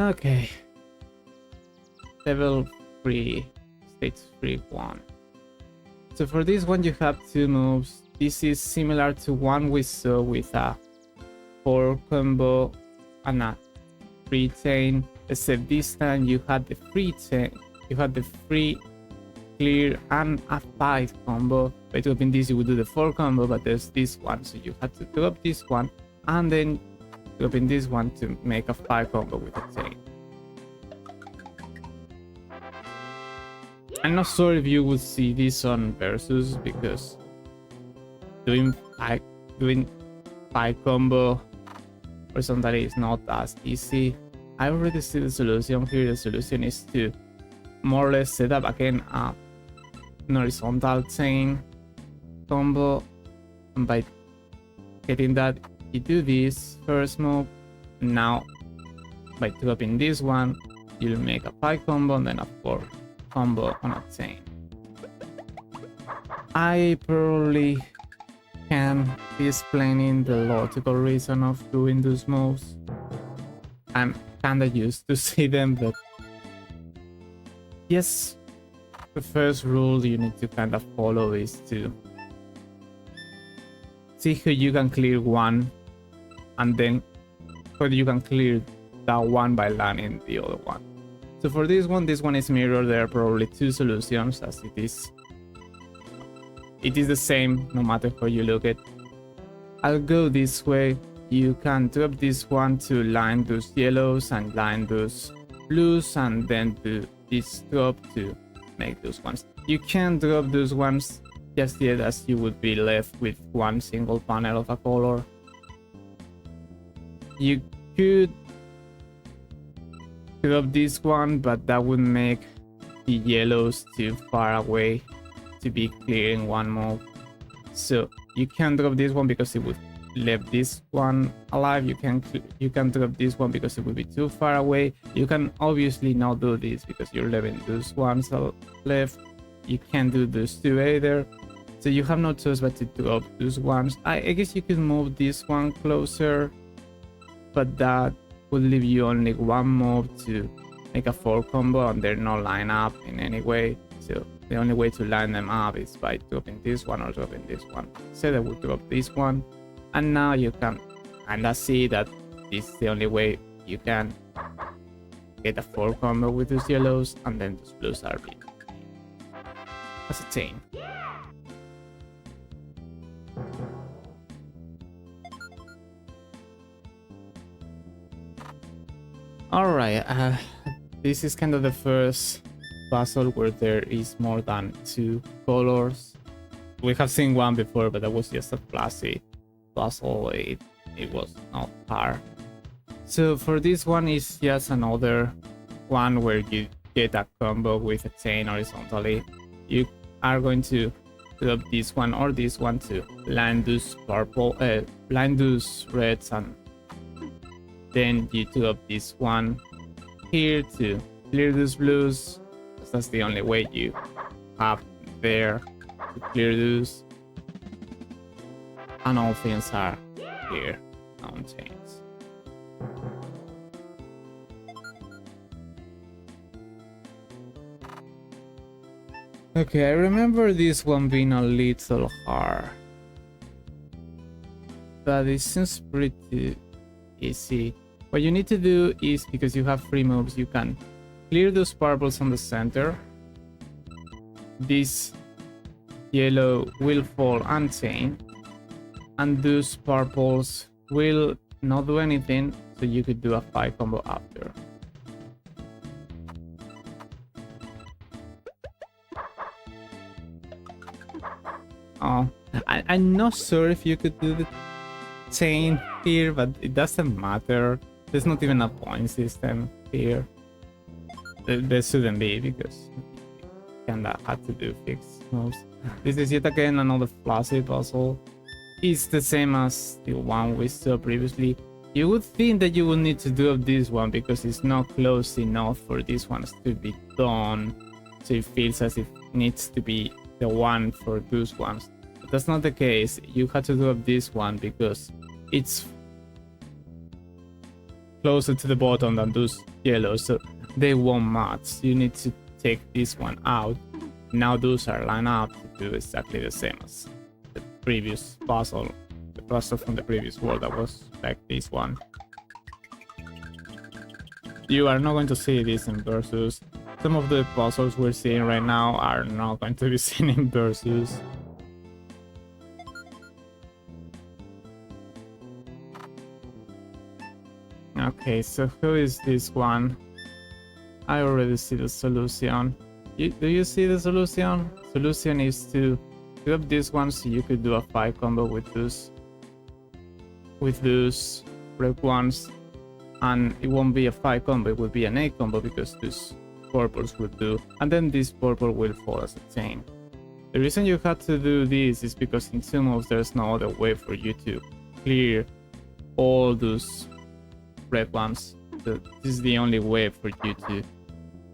Okay. Level 3, stage 3 1. So for this one you have two moves. This is similar to one we saw with a 4 combo and a 3 chain, except this time you had the free chain, you had the free clear and a 5 combo. By dropping this you would do the 4 combo, but there's this one, so you had to drop this one and then dropping this one to make a 5 combo with a chain. I'm not sure if you would see this on versus, because doing 5 combo or something is not as easy. I already see the solution here. The solution is to more or less set up again an horizontal chain combo, and by getting that you do this first move. Now by dropping this one you'll make a 5 combo and then a 4 combo on a chain. I probably can be explaining the logical reason of doing those moves. I'm kinda used to see them, but yes, the first rule you need to kind of follow is to see how you can clear one, and then how you can clear that one by landing the other one. So for this one is mirror. There are probably two solutions, as it is the same no matter how you look at it. I'll go this way. You can drop this one to line those yellows and line those blues, and then do this drop to make those ones. You can't drop those ones just yet, as you would be left with one single panel of a color. You could drop this one, but that would make the yellows too far away to be clearing one move. So you can drop this one because it would leave this one alive. You can drop this one because it would be too far away. You can obviously not do this because you're leaving those ones left. You can't do those two either. So you have no choice but to drop those ones. I guess you could move this one closer, but that would leave you only one move to make a 4 combo, and they're not line up in any way. So the only way to line them up is by dropping this one or dropping this one. So I would drop this one, and now you can kinda see that this is the only way you can get a 4 combo with those yellows, and then those blues are being as a chain. Alright, this is kind of the first puzzle where there is more than 2 colors. We have seen one before, but that was just a classic puzzle. It was not hard. So for this one, it's just another one where you get a combo with a chain horizontally. You are going to drop this one or this one to line those line those reds, and then you drop this one here to clear those blues. That's the only way you have there to clear those. And all things are here on chains. Okay, I remember this one being a little hard, but it seems pretty easy. What you need to do is, because you have free moves, you can clear those purples on the center. This yellow will fall unchained, and those purples will not do anything, so you could do a 5 combo after. Oh, I'm not sure if you could do the chain here, but it doesn't matter. There's not even a point system here. There shouldn't be, because you kinda had to do fixed moves. This is yet again another flashy puzzle. It's the same as the one we saw previously. You would think that you would need to do this one because it's not close enough for these ones to be done, so it feels as if it needs to be the one for those ones. But that's not the case. You had to do this one because it's closer to the bottom than those yellows, so they won't match. You need to take this one out. Now those are lined up to do exactly the same as the previous puzzle, the puzzle from the previous world that was like this one. You are not going to see this in Versus. Some of the puzzles we're seeing right now are not going to be seen in Versus. Okay, so who is this one? I already see the solution. Do you see the solution? Solution is to do up this one so you could do a 5 combo with those red ones, and it won't be a 5 combo, it will be an 8 combo because these purples will do, and then this purple will fall as a 10. The reason you had to do this is because in 2 moves there's no other way for you to clear all those red ones. So this is the only way for you to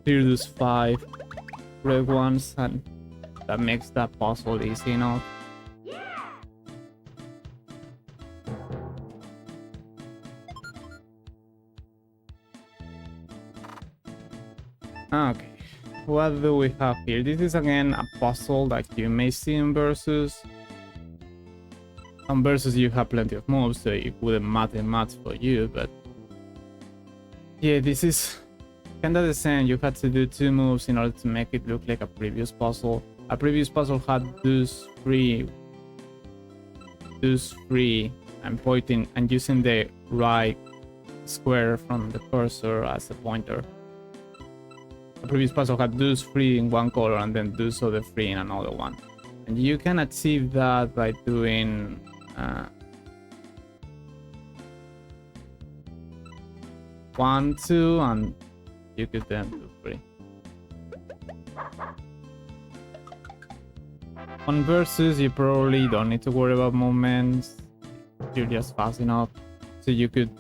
clear those 5 red ones, and that makes that puzzle easy enough. Okay, what do we have here? This is again a puzzle that you may see in Versus. On Versus you have plenty of moves, so it wouldn't matter much for you, but yeah, this is kinda the same. You had to do 2 moves in order to make it look like a previous puzzle. A previous puzzle had those three, and pointing and using the right square from the cursor as a pointer. The previous puzzle had those 3 in one color and then those other 3 in another one. And you can achieve that by doing 1, 2, and you could then do 3. On Versus, you probably don't need to worry about movements. You're just fast enough, so you could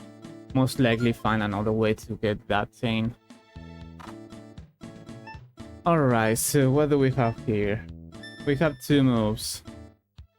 most likely find another way to get that chain. Alright, so what do we have here? We have 2 moves.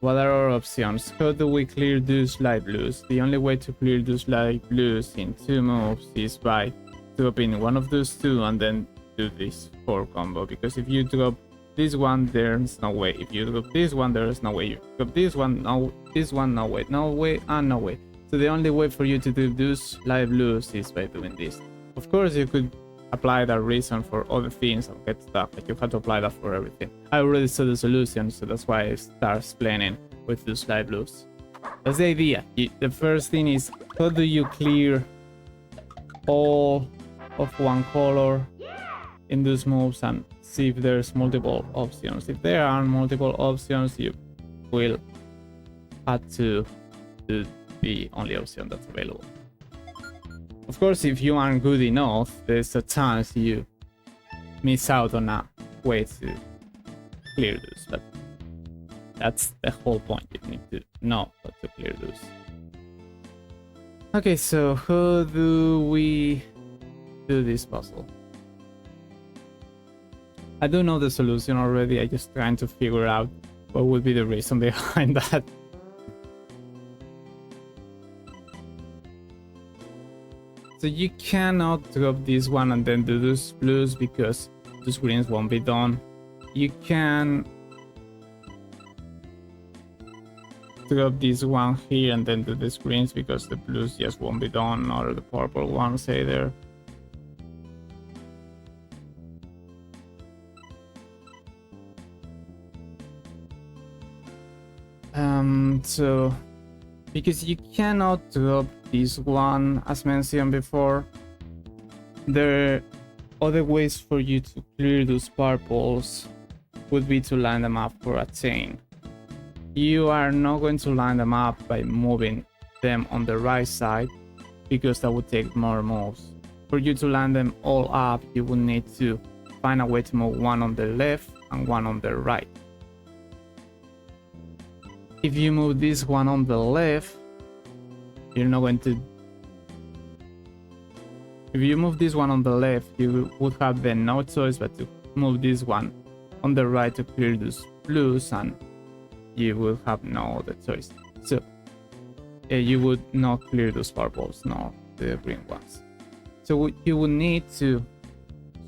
What are our options? How do we clear those light blues? The only way to clear those light blues in 2 moves is by dropping one of those 2 and then do this 4 combo, because if you drop this one, there's no way. If you drop this one, there's no way. You drop this one, no, this one, no way, no way, and no way. So the only way for you to do those light blues is by doing this. Of course, you could apply that reason for other things and get stuff, but you have to apply that for everything. I already saw the solution, so that's why I start explaining with those light blues. That's the idea. The first thing is, how do you clear all of one color in those moves and see if there's multiple options. If there are multiple options, you will have to do the only option that's available. Of course, if you aren't good enough, there's a chance you miss out on a way to clear those, but that's the whole point. You need to know how to clear those. Okay, so how do we do this puzzle? I do know the solution already. I'm just trying to figure out what would be the reason behind that. So you cannot drop this one and then do those blues because those greens won't be done. You can drop this one here and then do these greens because the blues just won't be done, or the purple ones either. So because you cannot drop this one as mentioned before, there are other ways for you to clear those purples would be to line them up for a chain. You are not going to line them up by moving them on the right side because that would take more moves. For you to line them all up, you would need to find a way to move one on the left and one on the right. If you move this one on the left, you're not going to... If you move this one on the left, you would have then no choice but to move this one on the right to clear those blues, and you will have no other choice. So you would not clear those purples, no. the green ones. So you will need to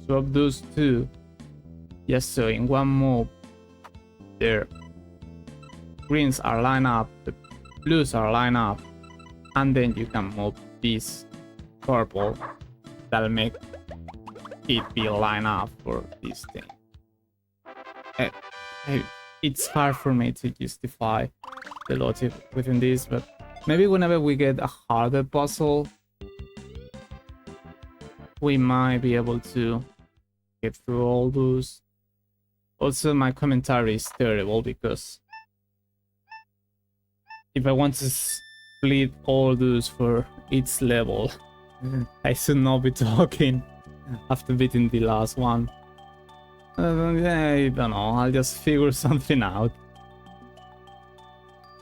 swap those two, just so in one move the greens are lined up, the blues are lined up, and then you can move this purple that'll make it be lined up for this thing. It's hard for me to justify the logic within this, but maybe whenever we get a harder puzzle, we might be able to get through all those. Also, my commentary is terrible because if I want to split all those for each level, I should not be talking after beating the last one. I don't know, I'll just figure something out.